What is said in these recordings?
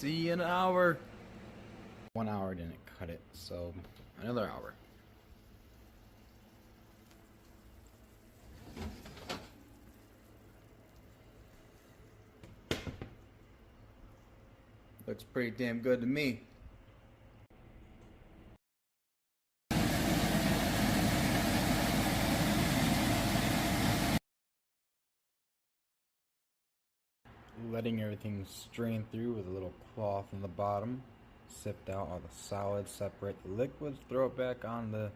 See you in an hour. 1 hour didn't cut it, so another hour. Looks pretty damn good to me. Letting everything strain through with a little cloth on the bottom. Sift out all the solids, separate the liquids, throw it back on the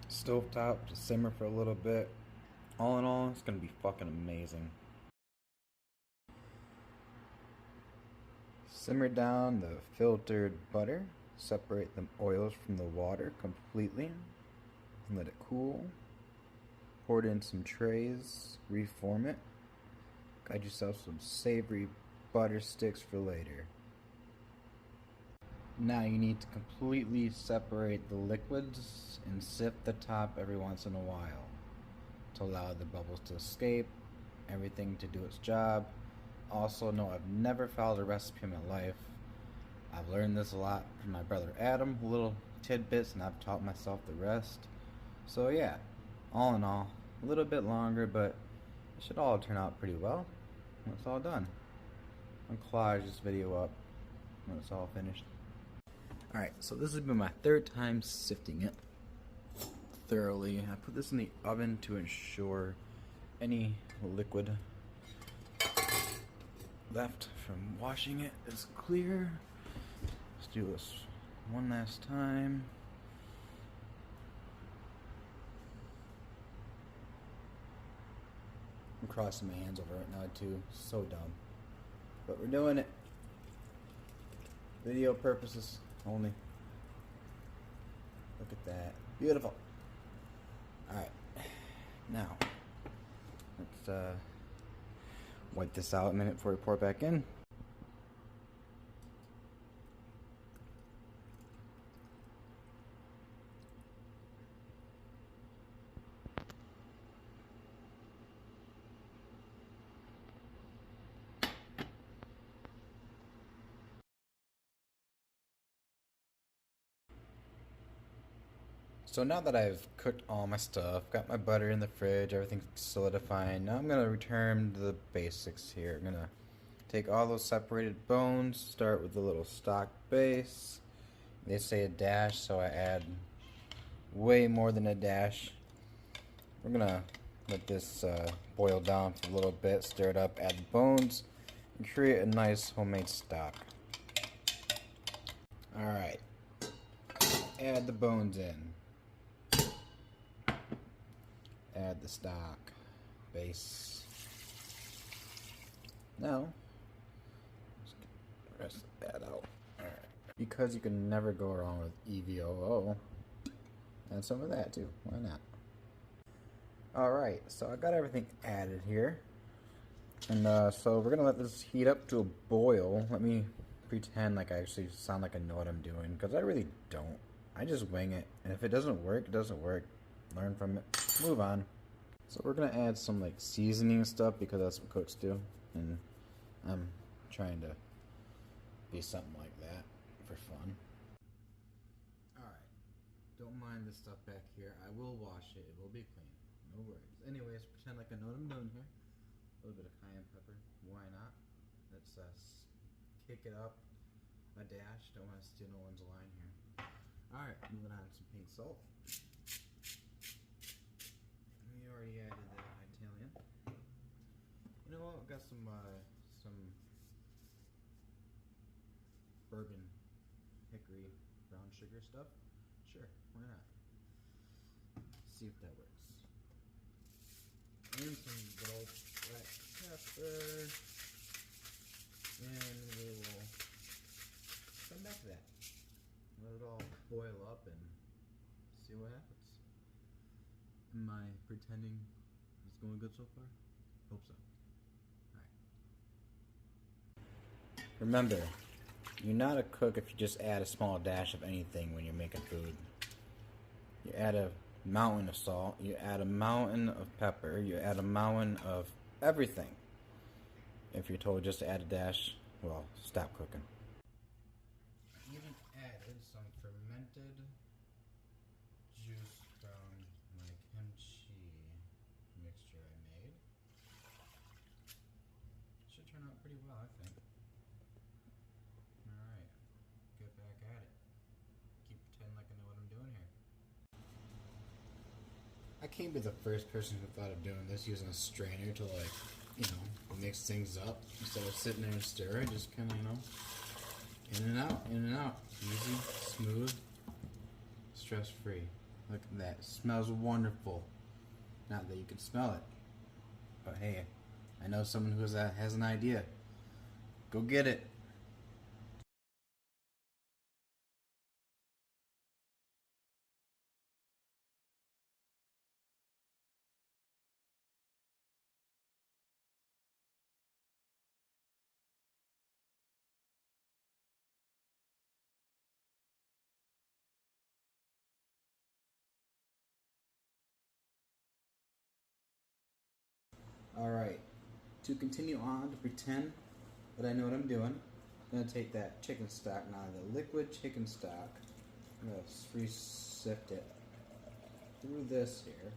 stovetop to simmer for a little bit. All in all, it's gonna be fucking amazing. Simmer down the filtered butter. Separate the oils from the water completely and let it cool. Pour it in some trays, reform it. Got yourself some savory butter sticks for later. Now you need to completely separate the liquids and sift the top every once in a while to allow the bubbles to escape, everything to do its job. Also, no, I've never followed a recipe in my life. I've learned this a lot from my brother Adam, little tidbits, and I've taught myself the rest. So yeah, all in all, a little bit longer, but it should all turn out pretty well when it's all done. I'll collage this video up when it's all finished. Alright, so this has been my third time sifting it thoroughly. I put this in the oven to ensure any liquid left from washing it is clear. Let's do this one last time. I'm crossing my hands over it now too. So dumb. But we're doing it. Video purposes only. Look at that. Beautiful. Alright. Now, let's wipe this out a minute before we pour it back in. So now that I've cooked all my stuff, got my butter in the fridge, everything's solidifying, now I'm going to return to the basics here. I'm going to take all those separated bones, start with the little stock base. They say a dash, so I add way more than a dash. We're going to let this boil down for a little bit, stir it up, add the bones, and create a nice homemade stock. Alright, add the bones in. Add the stock base. Now, let's get the rest of that out. Alright. Because you can never go wrong with EVOO, add some of that too. Why not? Alright, so I got everything added here. And so we're going to let this heat up to a boil. Let me pretend like I actually sound like I know what I'm doing, because I really don't. I just wing it. And if it doesn't work, it doesn't work. Learn from it. Move on. So we're gonna add some like seasoning stuff because that's what cooks do, and I'm trying to be something like that for fun. Alright, don't mind this stuff back here. I will wash it. It will be clean. No worries. Anyways, pretend like I know what I'm doing here. A little bit of cayenne pepper. Why not? Let's kick it up a dash. Don't want to steal no one's line here. Alright, moving on to some pink salt. We already added the Italian. You know what? I've got some bourbon hickory brown sugar stuff. Sure, why not? See if that works. And some good old black pepper. And we will come back to that. Let it all boil up and see what happens. Am I pretending it's going good so far? Hope so. Alright. Remember, you're not a cook if you just add a small dash of anything when you're making food. You add a mountain of salt, you add a mountain of pepper, you add a mountain of everything. If you're told just to add a dash, well, stop cooking. fermented juice from my kimchi mixture I made. Should turn out pretty well, I think. Alright, get back at it. Keep pretending like I know what I'm doing here. I can't be the first person who thought of doing this using a strainer to, like, you know, mix things up instead of sitting there and stirring. Just kind of, you know, in and out, in and out. Easy, smooth, stress free. Look at that. Smells wonderful. Not that you can smell it, but hey, I know someone who has an idea. Go get it. Alright, to continue on to pretend that I know what I'm doing, I'm going to take that chicken stock now, the liquid chicken stock, I'm going to re-sift it through this here.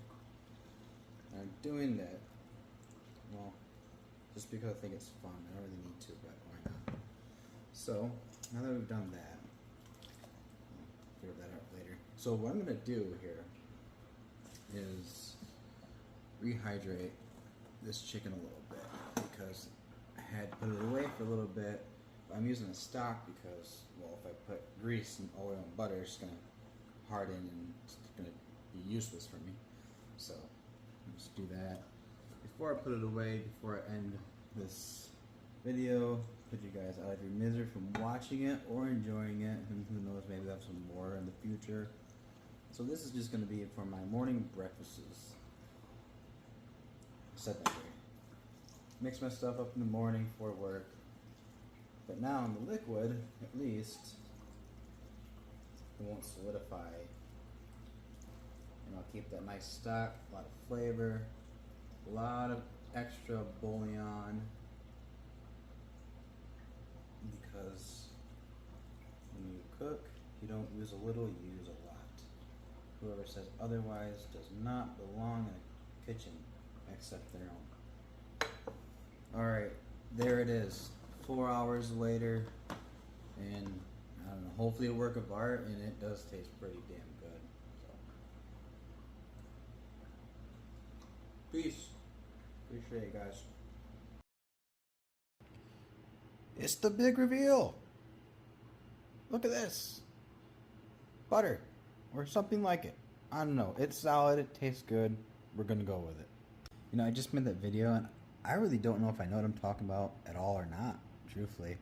And I'm doing that, well, just because I think it's fun. I don't really need to, but why not? So, now that we've done that, I'll figure that out later. So what I'm going to do here is rehydrate this chicken a little bit because I had put it away for a little bit. But I'm using a stock because, well, if I put grease and oil and butter, it's going to harden and it's going to be useless for me. So let's do that. Before I put it away, before I end this video, put you guys out of your misery from watching it or enjoying it, and who knows, maybe I'll have some more in the future. So this is just going to be for my morning breakfasts. Set that there. Mix my stuff up in the morning for work. But now in the liquid, at least, it won't solidify. And I'll keep that nice stock, a lot of flavor, a lot of extra bouillon. Because when you cook, you don't use a little, you use a lot. Whoever says otherwise does not belong in a kitchen. Except their own. Alright, there it is. 4 hours later, and I don't know, hopefully a work of art, and it does taste pretty damn good. So. Peace. Appreciate it, guys. It's the big reveal. Look at this. Butter, or something like it. I don't know. It's solid, it tastes good. We're gonna go with it. You know, I just made that video, and I really don't know if I know what I'm talking about at all or not, truthfully.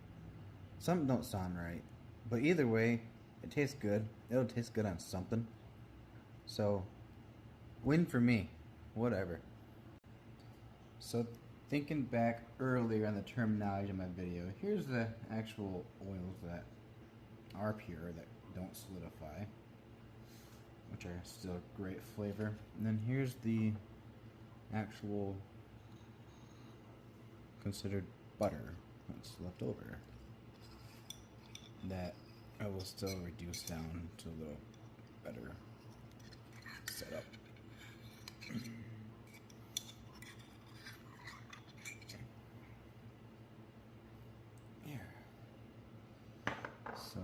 Some don't sound right. But either way, it tastes good. It'll taste good on something. So, win for me. Whatever. So, thinking back earlier on the terminology of my video, here's the actual oils that are pure, that don't solidify, which are still great flavor. And then here's the actual considered butter that's left over that I will still reduce down to a little better setup. Here. So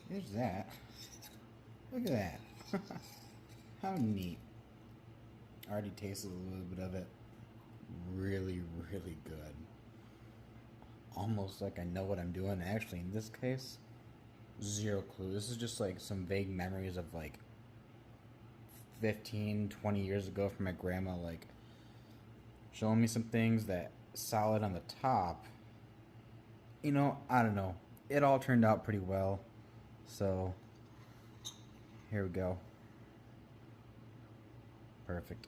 there's that. Look at that. How neat. I already tasted a little bit of it. Really, really good. Almost like I know what I'm doing. Actually, in this case, zero clue. This is just like some vague memories of like 15, 20 years ago from my grandma, like showing me some things that solid on the top. You know, I don't know. It all turned out pretty well. So, here we go. Perfect.